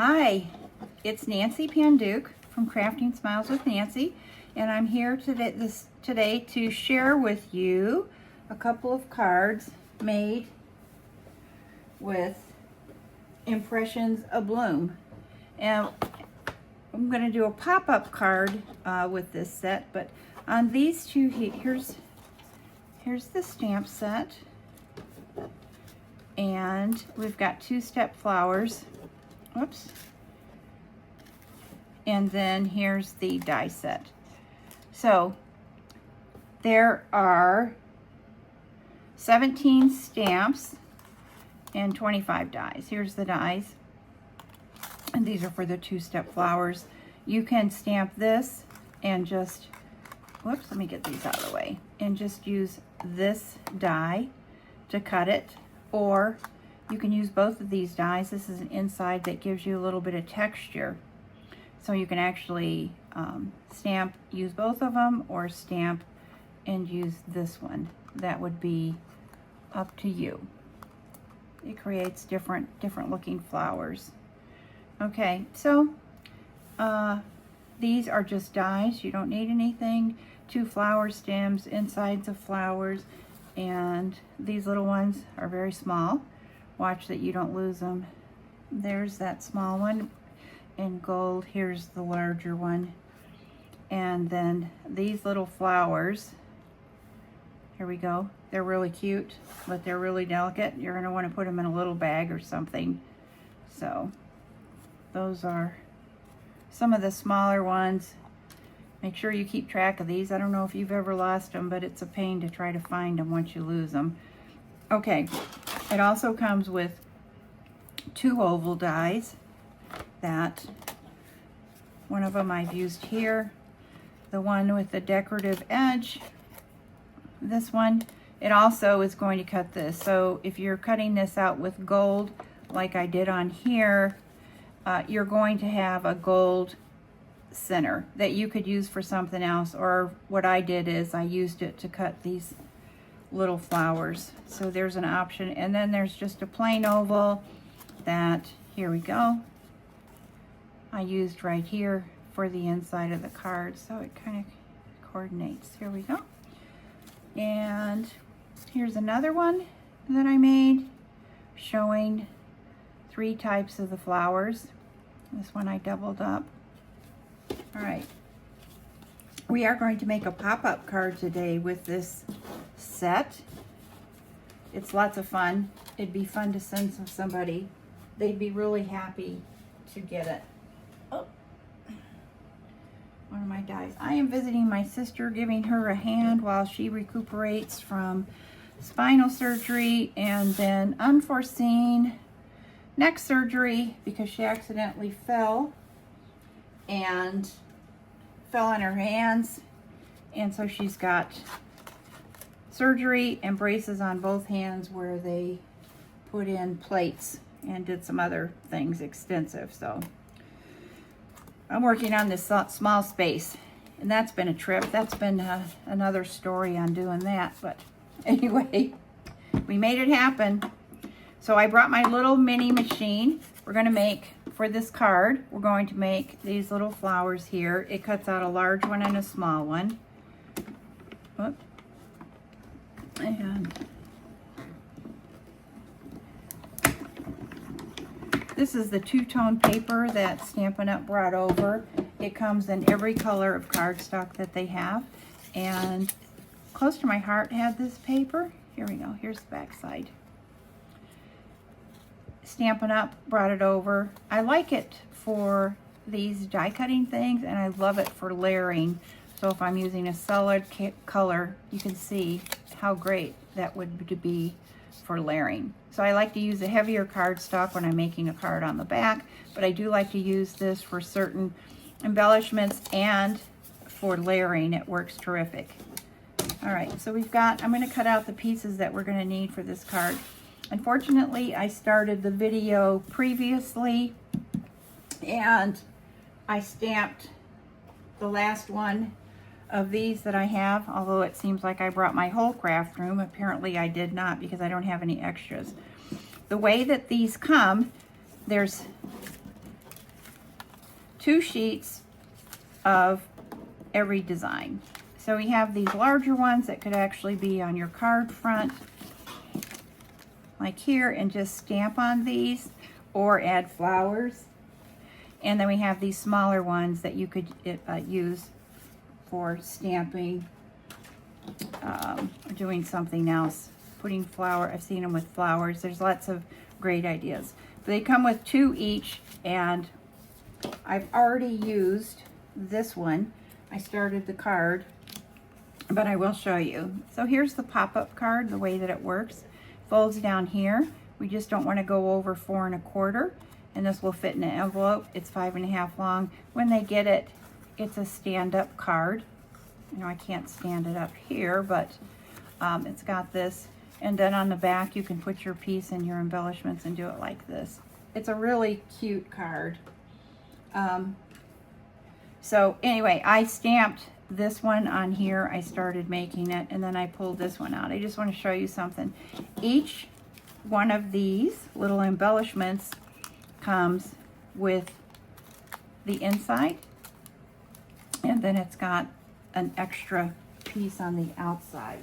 Hi, it's Nancy Panduke from Crafting Smiles with Nancy, and I'm here today to share with you a couple of cards made with Impressions Abloom. And I'm going to do a pop-up card with this set, but on these two, here's the stamp set, and we've got two-step flowers. Whoops. And then here's the die set. So there are 17 stamps and 25 dies. Here's the dies. And these are for the two-step flowers. You can stamp this and just, whoops, let me get these out of the way, and just use this die to cut it, or you can use both of these dies. This is an inside that gives you a little bit of texture. So you can actually stamp, use both of them, or stamp and use this one. That would be up to you. It creates different looking flowers. Okay, so these are just dies. You don't need anything. 2 flower stems, insides of flowers, and these little ones are very small. Watch that you don't lose them. There's that small one in gold. Here's the larger one. And then these little flowers, here we go. They're really cute, but they're really delicate. You're going to want to put them in a little bag or something. So those are some of the smaller ones. Make sure you keep track of these. I don't know if you've ever lost them, but it's a pain to try to find them once you lose them. Okay, it also comes with 2 oval dies. That one of them I've used here, the one with the decorative edge. This one, it also is going to cut this. So if you're cutting this out with gold, like I did on here, you're going to have a gold center that you could use for something else. Or what I did is I used it to cut these little flowers. So there's an option. And then there's just a plain oval that, here we go, I used right here for the inside of the card, so it kind of coordinates. Here we go. And here's another one that I made showing 3 types of the flowers. This one I doubled up. All right. We are going to make a pop-up card today with this set. It's lots of fun. It'd be fun to send to somebody. They'd be really happy to get it. Oh, one of my dies. I am visiting my sister, giving her a hand while she recuperates from spinal surgery and then unforeseen neck surgery because she accidentally fell on her hands, and so she's got surgery and braces on both hands where they put in plates and did some other things extensive. So I'm working on this small space, and that's been a trip. That's been another story on doing that, but anyway, we made it happen. So I brought my little mini machine. We're going to make, for this card, we're going to make these little flowers here. It cuts out a large one and a small one. Whoop. And this is the 2-tone paper that Stampin' Up! Brought over. It comes in every color of cardstock that they have. And close to my heart had this paper. Here we go. Here's the back side. Stampin' Up! Brought it over. I like it for these die cutting things, and I love it for layering. So if I'm using a solid color, you can see how great that would be for layering. So I like to use a heavier cardstock when I'm making a card on the back, but I do like to use this for certain embellishments and for layering. It works terrific. All right, so we've got, I'm going to cut out the pieces that we're going to need for this card. Unfortunately, I started the video previously and I stamped the last one of these that I have, although it seems like I brought my whole craft room. Apparently I did not, because I don't have any extras. The way that these come, there's 2 sheets of every design. So we have these larger ones that could actually be on your card front, like here, and just stamp on these or add flowers. And then we have these smaller ones that you could use for stamping, or doing something else, putting flower. I've seen them with flowers. There's lots of great ideas. But they come with 2 each, and I've already used this one. I started the card, but I will show you. So here's the pop-up card, the way that it works. Folds down here. We just don't want to go over 4 1/4, and this will fit in an envelope. It's 5 1/2 long. When they get it, it's a stand-up card. You know, I can't stand it up here, but it's got this. And then on the back, you can put your piece and your embellishments and do it like this. It's a really cute card. So anyway, I stamped this one on here. I started making it, and then I pulled this one out. I just want to show you something. Each one of these little embellishments comes with the inside, and then it's got an extra piece on the outside.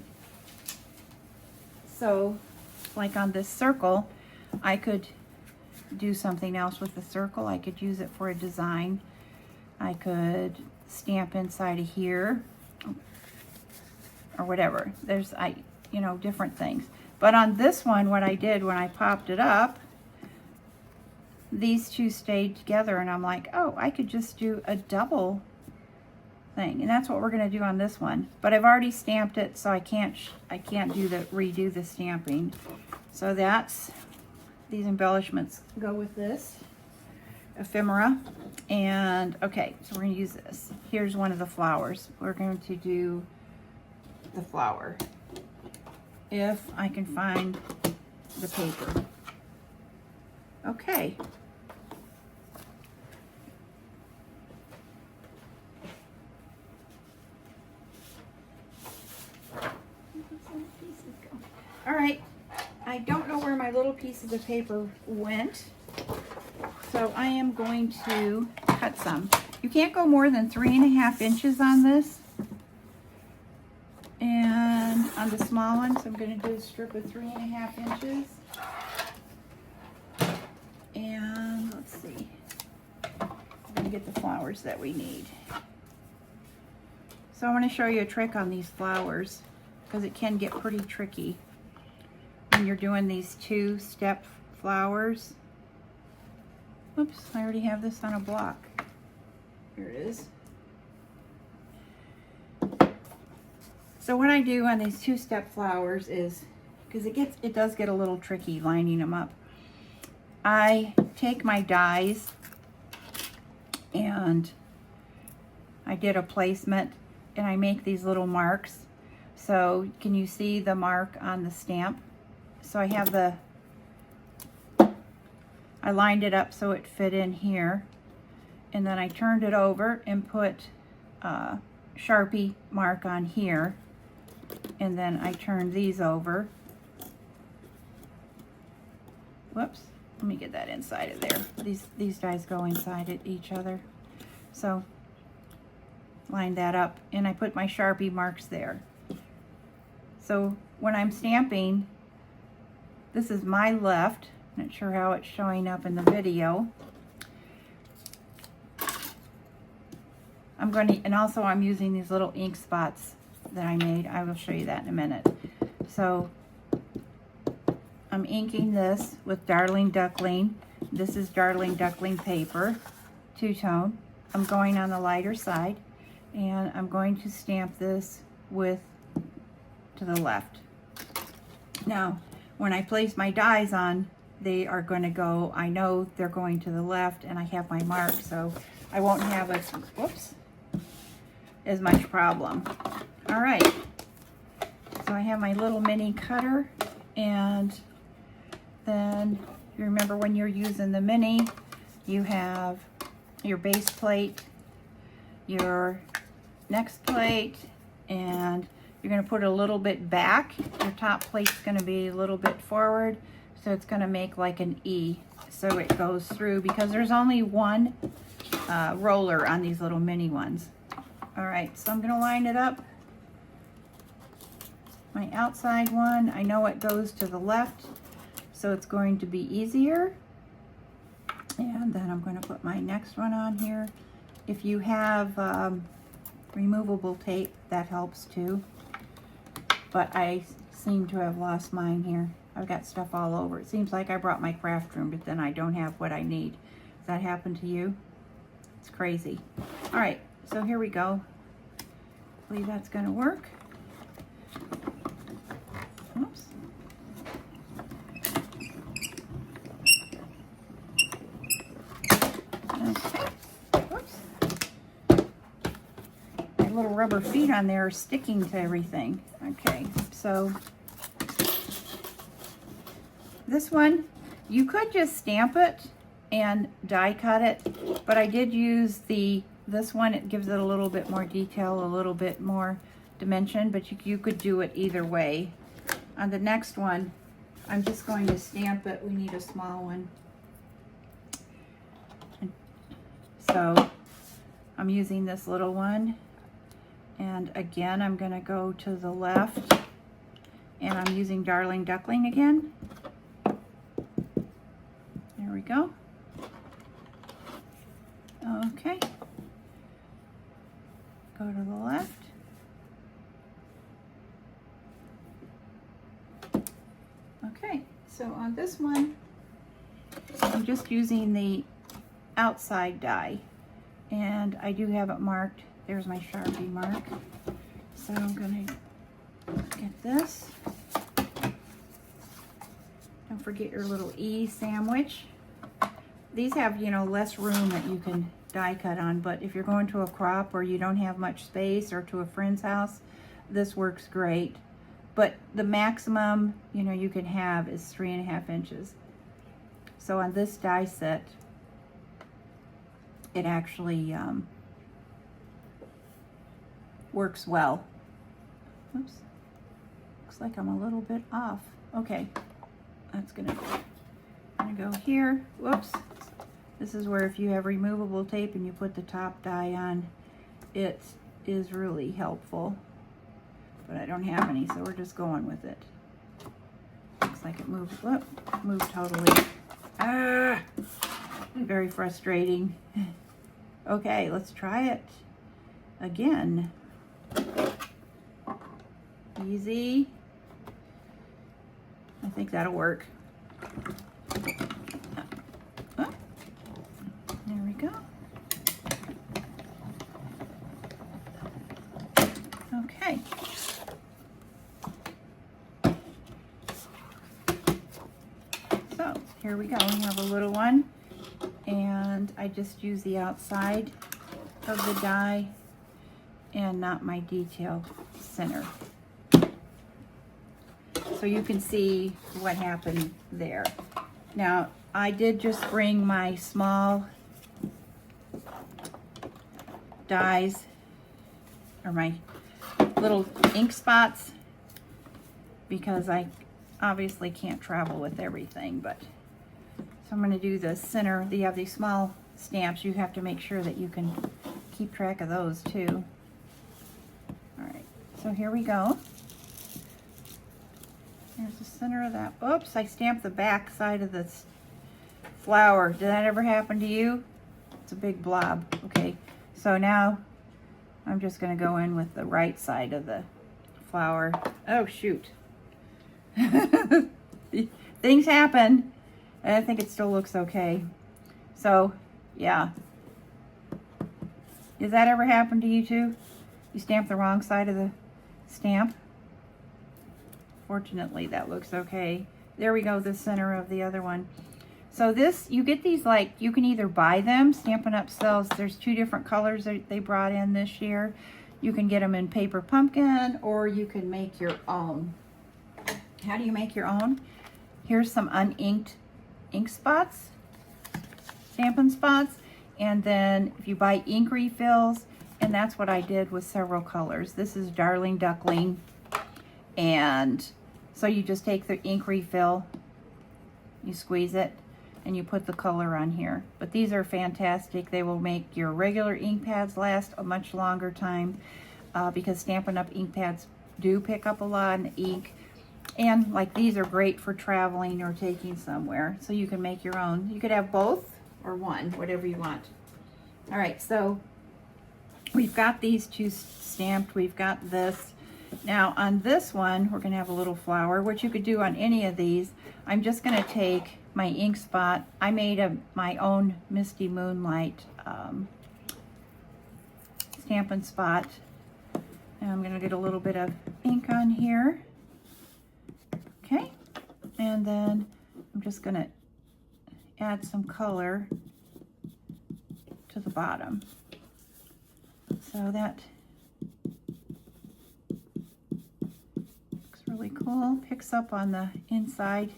So like on this circle, I could do something else with the circle. I could use it for a design. I could stamp inside of here or whatever. There's, you know, different things. But on this one, what I did when I popped it up, these 2 stayed together, and I'm like, oh, I could just do a double thing. And that's what we're going to do on this one. But I've already stamped it, so I can't redo the stamping. So that's, these embellishments go with this ephemera. And okay, so we're going to use this. Here's one of the flowers. We're going to do the flower, if I can find the paper. Okay. All right, I don't know where my little pieces of paper went, so I am going to cut some. You can't go more than 3 1/2 inches on this. And on the small ones, I'm going to do a strip of 3 1/2 inches. And let's see, I'm going to get the flowers that we need. So I want to show you a trick on these flowers, because it can get pretty tricky when you're doing these 2-step flowers. Oops, I already have this on a block. Here it is. So what I do on these 2-step flowers is, because it does get a little tricky lining them up, I take my dies and I did a placement, and I make these little marks. So can you see the mark on the stamp? So I have I lined it up so it fit in here, and then I turned it over and put a Sharpie mark on here, and then I turned these over. Whoops, let me get that inside of there. These dies go inside at each other. So line that up, and I put my Sharpie marks there. So when I'm stamping, this is my left. Not sure how it's showing up in the video. And also I'm using these little ink spots that I made. I will show you that in a minute. So I'm inking this with Darling Duckling. This is Darling Duckling paper, 2-tone. I'm going on the lighter side, and I'm going to stamp this to the left. Now, when I place my dies on, they are going to go, I know they're going to the left, and I have my mark, so I won't have as much problem. All right, so I have my little mini cutter, and then you remember when you're using the mini, you have your base plate, your next plate, and you're going to put it a little bit back. Your top plate's going to be a little bit forward, so it's going to make like an E, so it goes through, because there's only one roller on these little mini ones. All right, so I'm gonna line it up. My outside one, I know it goes to the left, so it's going to be easier. And then I'm going to put my next one on here. If you have removable tape, that helps too. But I seem to have lost mine here. I've got stuff all over. It seems like I brought my craft room, but then I don't have what I need. Does that happen to you? It's crazy. All right, so here we go. Hopefully that's going to work. Oops. Okay. Whoops. My little rubber feet on there are sticking to everything. Okay, so this one, you could just stamp it and die cut it, but I did use this one. It gives it a little bit more detail, a little bit more dimension, but you could do it either way. On the next one, I'm just going to stamp it. We need a small one. So I'm using this little one. And again, I'm going to go to the left. And I'm using Darling Duckling again. There we go. Okay. Go to the left. Okay, so on this one, I'm just using the outside die, and I do have it marked. There's my Sharpie mark. So I'm gonna get this. Don't forget your little E sandwich. These have, you know, less room that you can die cut on, but if you're going to a crop or you don't have much space, or to a friend's house, this works great. But the maximum, you know, you can have is 3.5 inches. So on this die set, it actually works well. Oops, looks like I'm a little bit off. Okay, that's gonna go here. Whoops. This is where if you have removable tape and you put the top die on, it is really helpful. But I don't have any, so we're just going with it. Looks like it moved. Whoop, moved totally. Ah, very frustrating. Okay, let's try it again. Easy. I think that'll work. Oh, there we go. Okay. So here we go. We have a little one, and I just use the outside of the die and not my detail center. So you can see what happened there. Now, I did just bring my small dies, or my little ink spots, because I obviously can't travel with everything. But so I'm going to do the center. You have these small stamps. You have to make sure that you can keep track of those too. All right, so here we go. Here's the center of that. Oops, I stamped the back side of this flower. Did that ever happen to you? It's a big blob. Okay, so now I'm just going to go in with the right side of the flower. Oh, shoot. Things happen. And I think it still looks okay. So, yeah. Does that ever happen to you too? You stamp the wrong side of the stamp? Fortunately, that looks okay. There we go, the center of the other one. So this, you get these, like, you can either buy them. Stampin' Up! Sells, there's 2 different colors that they brought in this year. You can get them in paper pumpkin, or you can make your own. How do you make your own? Here's some uninked ink spots, Stampin' spots, and then if you buy ink refills, and that's what I did with several colors. This is Darling Duckling, and so you just take the ink refill, you squeeze it, and you put the color on here. But these are fantastic. They will make your regular ink pads last a much longer time because Stampin' Up! Ink pads do pick up a lot of ink. And like these are great for traveling or taking somewhere. So you can make your own. You could have both or one, whatever you want. All right, so we've got these two stamped. We've got this. Now on this one, we're gonna have a little flower, which you could do on any of these. I'm just gonna take my ink spot. I made my own Misty Moonlight Stampin' Spot. And I'm gonna get a little bit of ink on here. Okay, and then I'm just gonna add some color to the bottom. So that looks really cool. Picks up on the inside.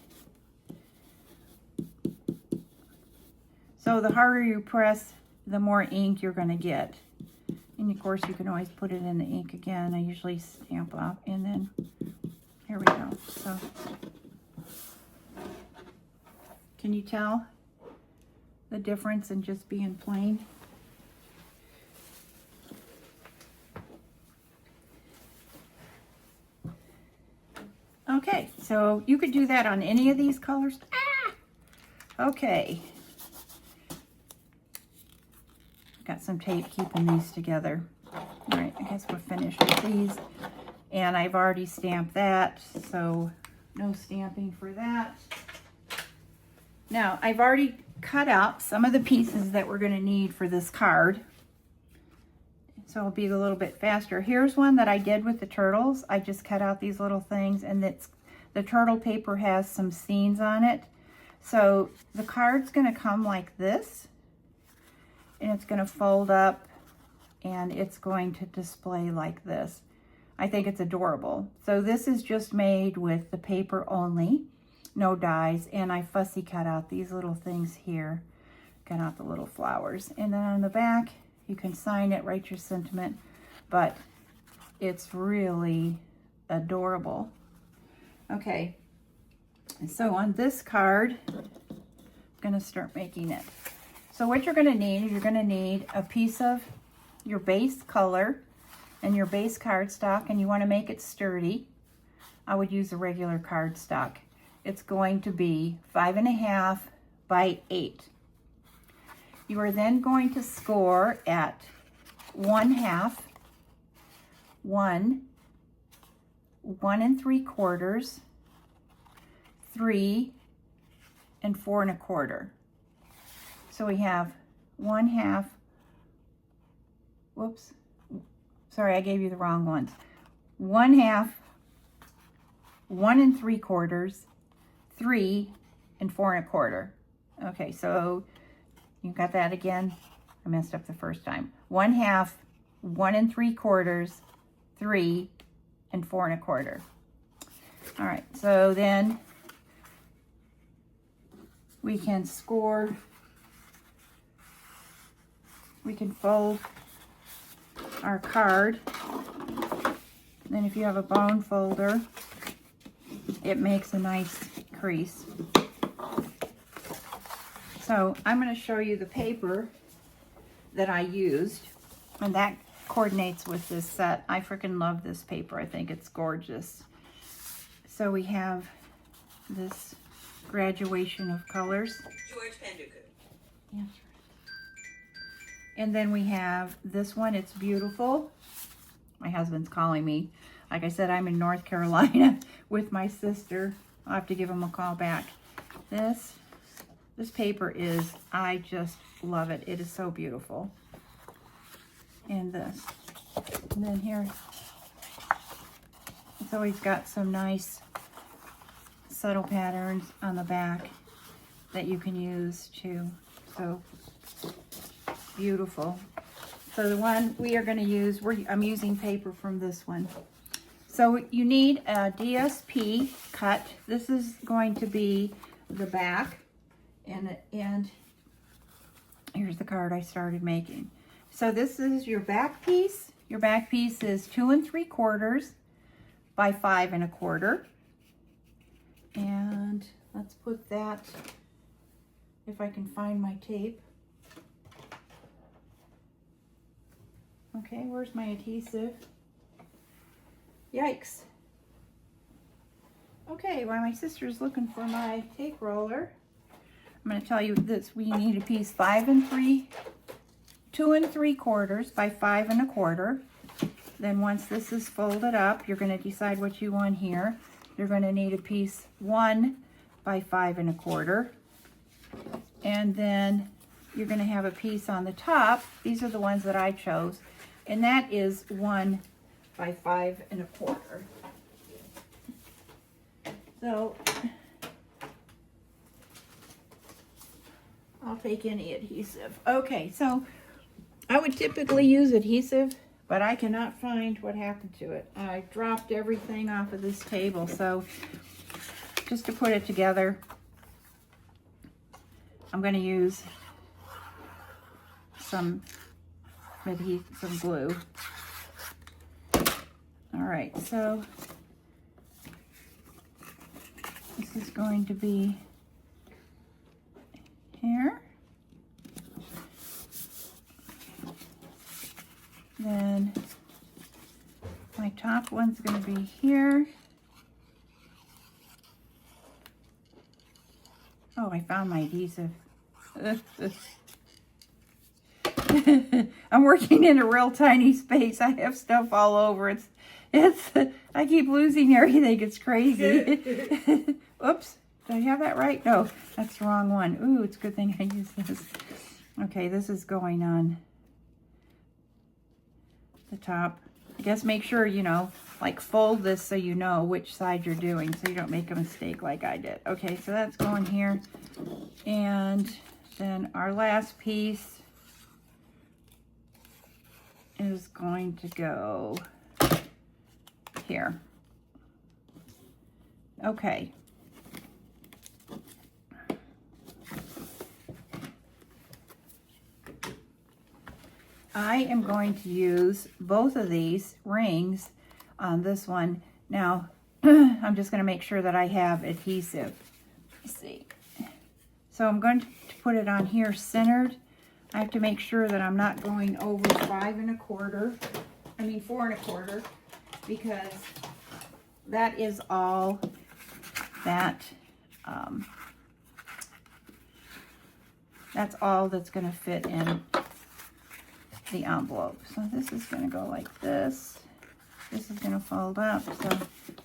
So the harder you press, the more ink you're gonna get. And of course you can always put it in the ink again. I usually stamp off and then here we go. So can you tell the difference in just being plain? Okay, so you could do that on any of these colors. Ah! Okay. Got some tape keeping these together. All right, I guess we're finished with these. And I've already stamped that, so no stamping for that. Now, I've already cut out some of the pieces that we're gonna need for this card. So it'll be a little bit faster. Here's one that I did with the turtles. I just cut out these little things, and the turtle paper has some scenes on it. So the card's gonna come like this, and it's gonna fold up, and it's going to display like this. I think it's adorable. So this is just made with the paper only, no dies, and I fussy cut out these little things here. Cut out the little flowers. And then on the back, you can sign it, write your sentiment, but it's really adorable. Okay, and so on this card, I'm gonna start making it. So what you're gonna need, you're gonna need a piece of your base color and your base cardstock, and you wanna make it sturdy. I would use a regular cardstock. It's going to be 5.5 by 8. You are then going to score at 1/2, 1, 1 3/4, 3, and 4 1/4. So we have 1/2, whoops, sorry, I gave you the wrong ones. 1/2, 1 3/4, 3, and 4 1/4. Okay, so you got that again? I messed up the first time. 1/2, 1 3/4, 3, and 4 1/4. All right, so then we can score, we can fold our card. Then if you have a bone folder, it makes a nice crease. So I'm going to show you the paper that I used, and that coordinates with this set. I freaking love this paper. I think it's gorgeous. So we have this graduation of colors. George Pendercook. Yeah. And then we have this one. It's beautiful. My husband's calling me. Like I said, I'm in North Carolina with my sister. I'll have to give him a call back. This paper is, I just love it. It is so beautiful. And this. And then here, it's always got some nice subtle patterns on the back that you can use too. So beautiful. So the one we are going to use, I'm using paper from this one. So you need a DSP cut. This is going to be the back, and here's the card I started making. So this is your back piece. Your back piece is 2 3/4 by 5 1/4. And let's put that if I can find my tape. Okay, where's my adhesive? Yikes. Okay, while my sister's looking for my tape roller, I'm going to tell you this. We need a piece 2 3/4 by 5 1/4. Then once this is folded up, you're going to decide what you want here. You're going to need a piece 1 by 5 1/4. And then you're going to have a piece on the top. These are the ones that I chose. And that is 1 by 5 1/4. So I'll take any adhesive. Okay, so I would typically use adhesive, but I cannot find what happened to it. I dropped everything off of this table, so just to put it together, I'm going to use some glue. All right, so this is going to be here. Then my top one's going to be here. Oh, I found my adhesive. I'm working in a real tiny space. I have stuff all over. I keep losing everything. It's crazy. Oops. Did I have that right? No, that's the wrong one. Ooh, it's a good thing I used this. Okay, this is going on the top. I guess make sure, you know, like fold this so you know which side you're doing so you don't make a mistake like I did. Okay, so that's going here. And then our last piece is going to go here. Okay. I am going to use both of these rings on this one. Now, I'm just going to make sure that I have adhesive. Let's see. So I'm going to put it on here centered. I have to make sure that I'm not going over 4 1/4, because that is all that, that's all that's going to fit in the envelope. So this is going to go like this. This is going to fold up. So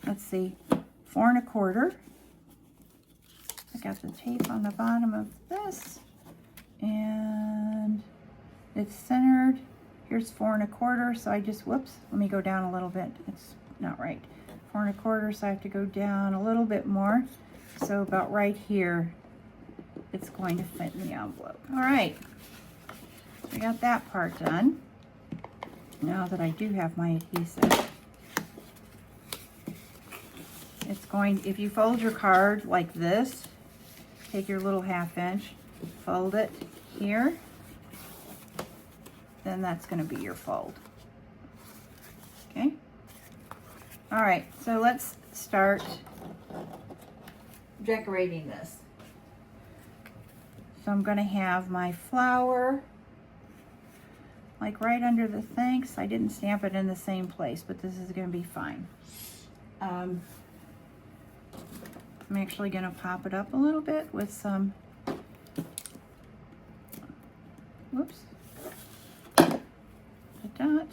let's see, 4 1/4. I got the tape on the bottom of this, and it's centered. Here's 4 1/4. So I just, whoops, let me go down a little bit. It's not right. 4 1/4. So I have to go down a little bit more. So about right here, it's going to fit in the envelope. All right. I got that part done. Now that I do have my adhesive, it's going, if you fold your card like this, take your little 1/2 inch, fold it here, then that's going to be your fold. Okay. All right, so let's start decorating this. So I'm going to have my flower like right under the thanks. I didn't stamp it in the same place, but this is going to be fine. I'm actually going to pop it up a little bit with some, whoops, a dot,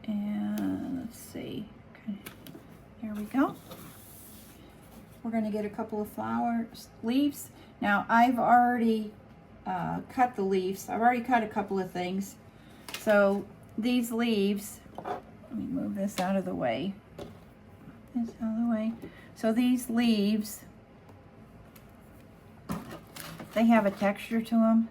and let's see, okay, here we go. We're going to get a couple of leaves. Now I've already cut the leaves. I've already cut a couple of things. So these leaves, let me move this out of the way. This out of the way. So these leaves, they have a texture to them.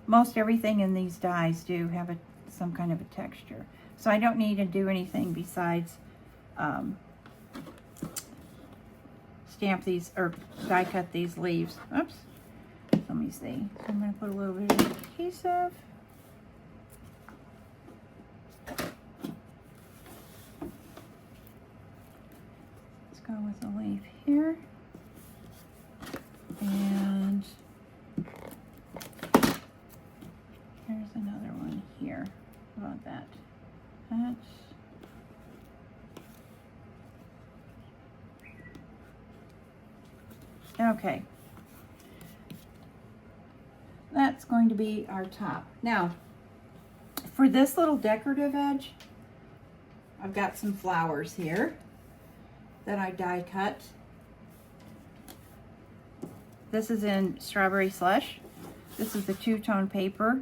Most everything in these dies do have some kind of a texture. So I don't need to do anything besides stamp these or die cut these leaves. Oops. Let me see. So I'm going to put a little bit of adhesive. Let's go with a leaf here. And How about that? That's okay. That's going to be our top. Now, for this little decorative edge, I've got some flowers here that I die cut. This is in Strawberry Slush. This is the two-tone paper,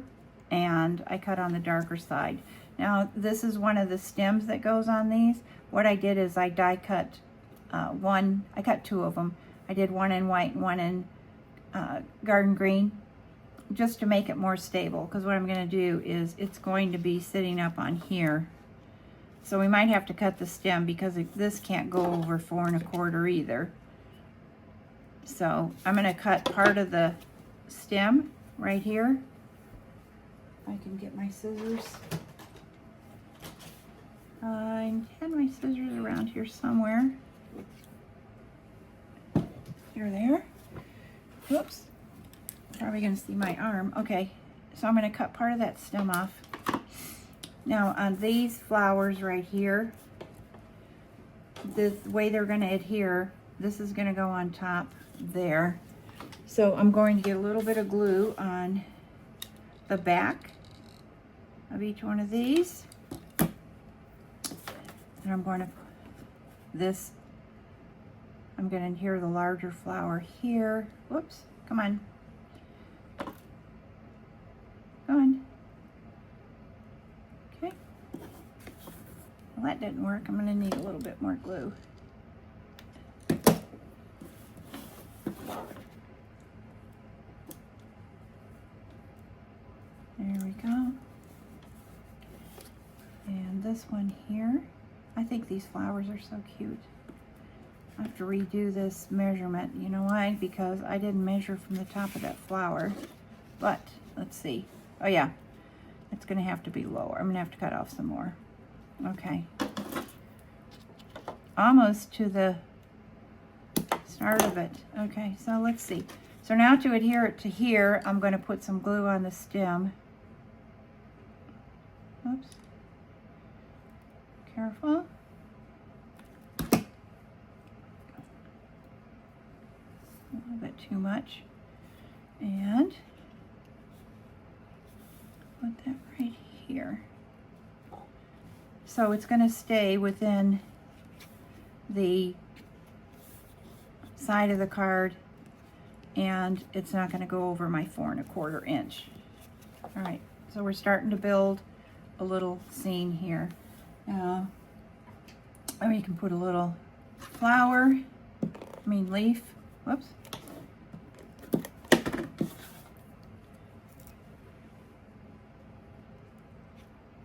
and I cut on the darker side. Now, this is one of the stems that goes on these. What I did is I die cut I cut two of them. I did one in white and one in garden green, just to make it more stable, because what I'm going to do is it's going to be sitting up on here. So we might have to cut the stem because this can't go over 4 1/4 either. So I'm going to cut part of the stem right here. I can get my scissors. I had my scissors around here somewhere. Here they are. Whoops. Probably going to see my arm. Okay, so I'm going to cut part of that stem off. Now on these flowers right here, the way they're going to adhere, this is going to go on top there. So I'm going to get a little bit of glue on the back of each one of these. And I'm going to, I'm going to adhere the larger flower here. Whoops, come on. Come on. Okay. Well, that didn't work. I'm going to need a little bit more glue. There we go. And this one here, I think these flowers are so cute. I have to redo this measurement. You know why? Because I didn't measure from the top of that flower. But let's see. Oh yeah, it's going to have to be lower. I'm going to have to cut off some more. Okay. Almost to the start of it. Okay, so let's see. So now to adhere it to here, I'm going to put some glue on the stem. Oops. Careful. A little bit too much. And put that right here. So it's going to stay within the side of the card, and it's not going to go over my 4 1/4 inch. All right, so we're starting to build a little scene here. Now, you can put a little leaf. Whoops.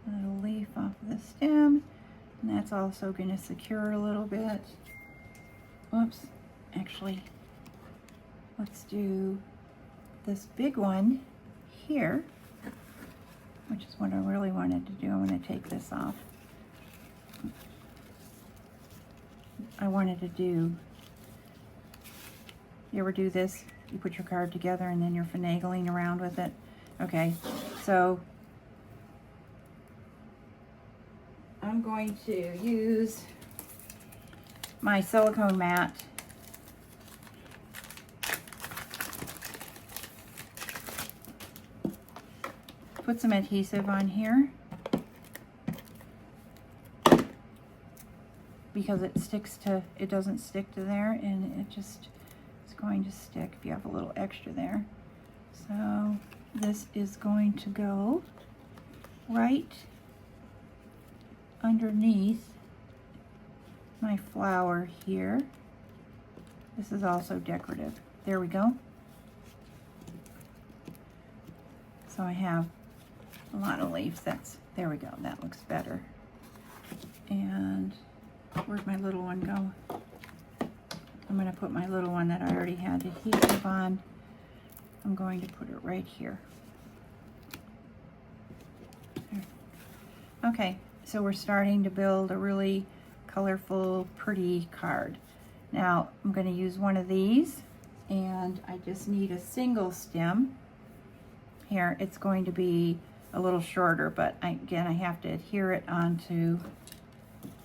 A little leaf off of the stem, and that's also going to secure a little bit. Whoops. Actually, let's do this big one here, which is what I really wanted to do. I'm going to take this off. I wanted to do, you ever do this? You put your card together and then you're finagling around with it. Okay, so I'm going to use my silicone mat. Put some adhesive on here because it doesn't stick to there, and it's going to stick if you have a little extra there. So this is going to go right underneath my flower here. This is also decorative. There we go. So I have a lot of leaves. There we go. That looks better. And where'd my little one go? I'm going to put my little one that I already had adhesive on. I'm going to put it right here. There. Okay, so we're starting to build a really colorful, pretty card. Now I'm going to use one of these, and I just need a single stem. Here, it's going to be a little shorter, but again, I have to adhere it onto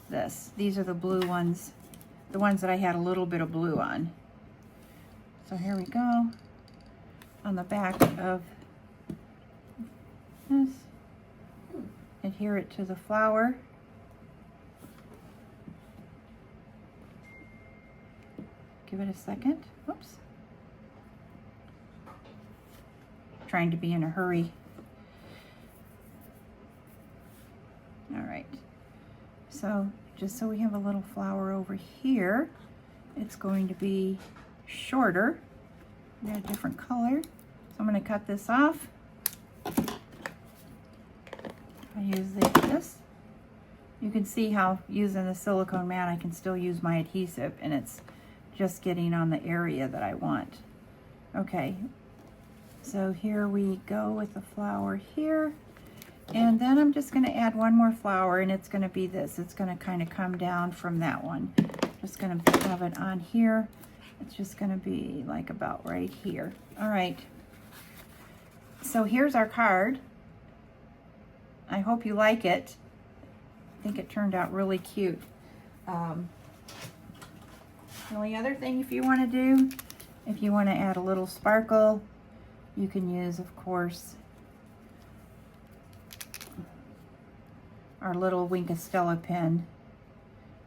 this. These are the blue ones, the ones that I had a little bit of blue on. So here we go on the back of this. Adhere it to the flower. Give it a second. Whoops. Trying to be in a hurry. All right. So just so we have a little flower over here, it's going to be shorter. We got a different color. So I'm going to cut this off. I use this. You can see how using the silicone mat I can still use my adhesive, and it's just getting on the area that I want. Okay, so here we go with the flower here, and then I'm just going to add one more flower, and it's going to be this. It's going to kind of come down from that one. Just going to have it on here. It's just going to be like about right here. All right, so here's our card. I hope you like it. I think it turned out really cute. The only other thing if you want to do, if you want to add a little sparkle, you can use, of course, our little Wink of Stella pen.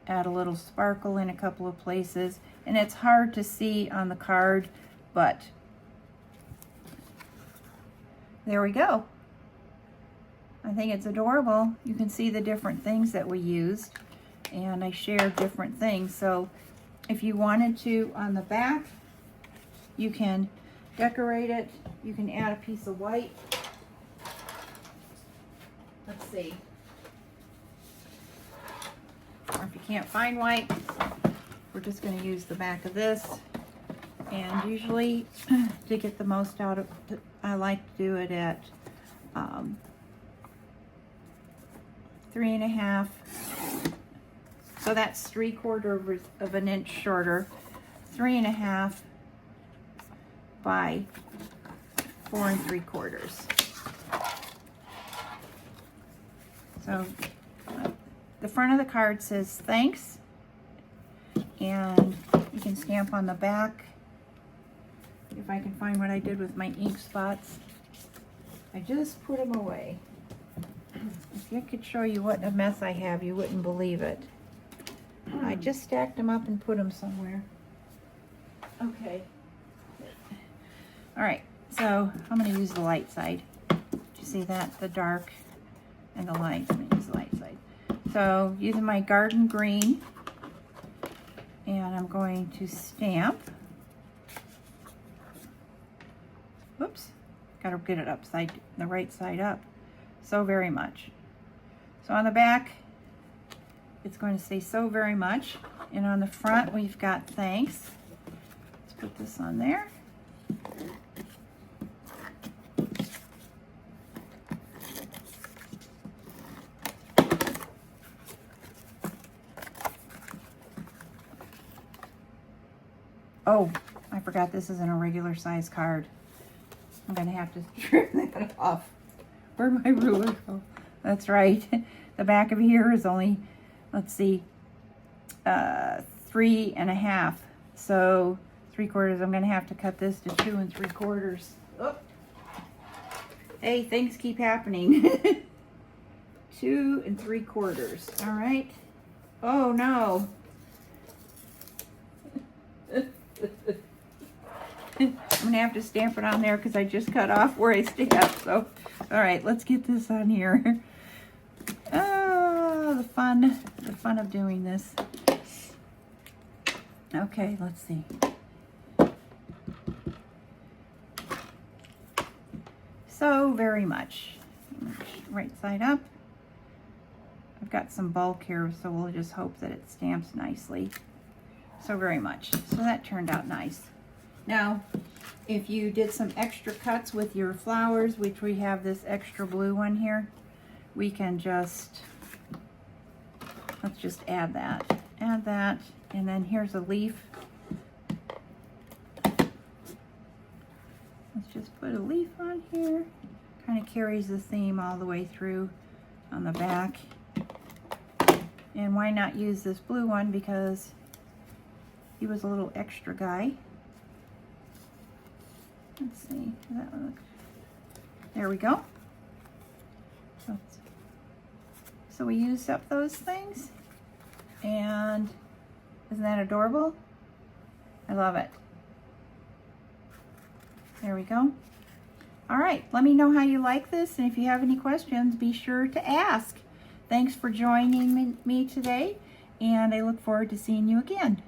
Add a little sparkle in a couple of places. And it's hard to see on the card, but there we go. I think it's adorable. You can see the different things that we used, and I shared different things. So if you wanted to, on the back, you can decorate it. You can add a piece of white. Let's see. Or if you can't find white, we're just going to use the back of this. And usually, to get the most out of it, I like to do it at 3.5. So that's 3/4 of an inch shorter. 3.5 by 4 3/4. So the front of the card says thanks, and you can stamp on the back. If I can find what I did with my ink spots, I just put them away. If I could show you what a mess I have, you wouldn't believe it. I just stacked them up and put them somewhere. Okay. All right, so I'm going to use the light side. Do you see that? The dark and the light. I'm going to use the light side. So using my garden green, and I'm going to stamp. Whoops, got to get it upside, the right side up. So very much. So on the back, it's going to say so very much. And on the front, we've got thanks. Let's put this on there. Oh, I forgot this isn't a regular size card. I'm gonna have to trim that off. Where'd my ruler go? That's right. The back of here is only, let's see, 3.5. So 3/4, I'm gonna have to cut this to 2 3/4. Oh. Hey, things keep happening. 2 3/4. All right. Oh no. I'm gonna have to stamp it on there because I just cut off where I stamped. So, all right, let's get this on here. Oh, the fun of doing this. Okay, let's see. So very much. Right side up. I've got some bulk here, so we'll just hope that it stamps nicely. So very much. So that turned out nice. Now, if you did some extra cuts with your flowers, which we have this extra blue one here, we can just, let's just add that. Add that, and then here's a leaf. Let's just put a leaf on here, Kind of carries the theme all the way through on the back. And why not use this blue one, because he was a little extra guy. Let's see, does that look? There we go. So we used up those things, and isn't that adorable? I love it. There we go. All right, let me know how you like this, and if you have any questions, be sure to ask. Thanks for joining me today, and I look forward to seeing you again.